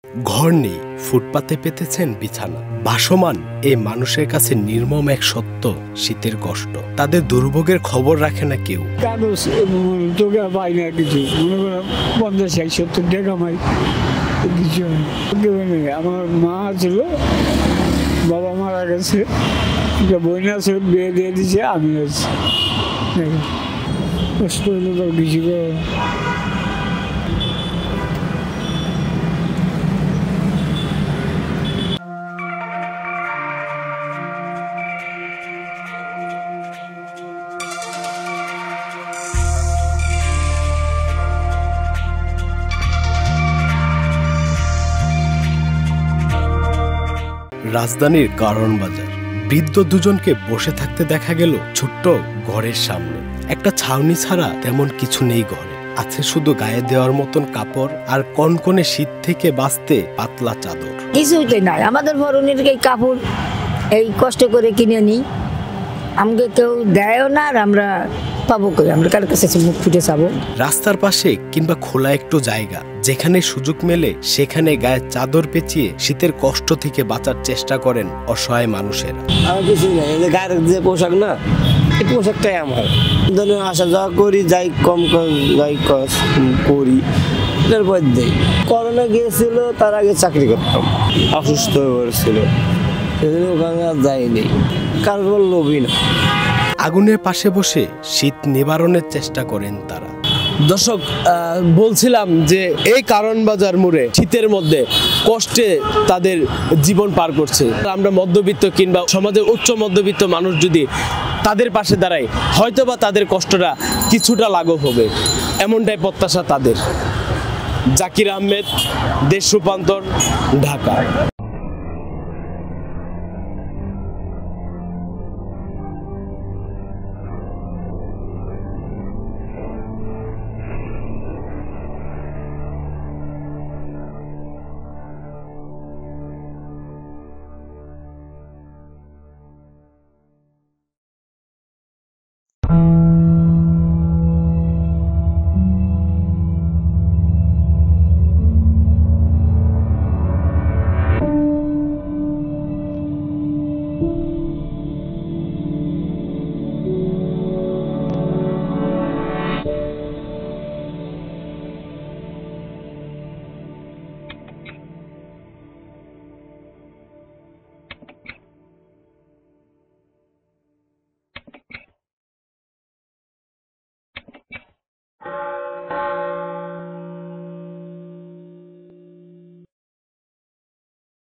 ঘর নেই, ফুটপাতে পেতেছেন বিছানা। ভাসমান এই মানুষের কাছে নির্মম এক সত্য, শীতের কষ্ট। তাদের দুর্ভোগের খবর রাখে না কেউ। তোকে পাই না কিছু, মনে করো 50-60 টাকা পাই কিছু। আমার মা ছিল, বাবা মারা গেছে, বোন আছে, বিয়ে দিয়ে দিছে, আমি আছি। কষ্ট হইলে তো কিছু রাজধানীর কারণ বাজার। বৃদ্ধ দুজনকে বসে থাকতে দেখা গেল ছোট্ট ঘরের সামনে। একটা ছাউনি ছাড়া তেমন কিছু নেই ঘরে, আছে শুধু গায়ে দেওয়ার মতন কাপড় আর কনকনে শীত থেকে বাঁচতে পাতলা চাদর। কিছুই নাই আমাদের পরনের এই কাপড়, এই কষ্ট করে কিনে নিই, আমাকে কেউ দেয়ও না, আর আমরা পাবো কই? আমরা কার কাছে মুখ ফুটে চাবো? রাস্তার পাশে কিংবা খোলা একটু জায়গা, যেখানে সুযোগ মেলে সেখানে গায়ে চাদর পেঁচিয়ে শীতের কষ্ট থেকে বাঁচার চেষ্টা করেন অসহায় মানুষেরা। আমার কিছুই নাই, গায়ের যে পোশাক না, এই পোশাকটাই আমার। ধরুন আসা যাওয়া করি, যাই কম যাই করি, এটার পর দেই। করোনা গিয়েছিল, তার আগে চাকরি করতাম, অসুস্থ হয়ে পড়েছিল, সেজন্য ওখানে আর যাইনি, কারোর লোভই না। আগুনের পাশে বসে শীত নিবারণের চেষ্টা করেন তারা। দর্শক, বলছিলাম যে এই কারণ বাজার মোড়ে শীতের মধ্যে কষ্টে তাদের জীবন পার করছে। আমরা মধ্যবিত্ত কিংবা সমাজের উচ্চ মধ্যবিত্ত মানুষ যদি তাদের পাশে দাঁড়াই, হয়তোবা তাদের কষ্টটা কিছুটা লাঘব হবে, এমনটাই প্রত্যাশা তাদের। জাকির আহমেদ, দেশ রূপান্তর, ঢাকা।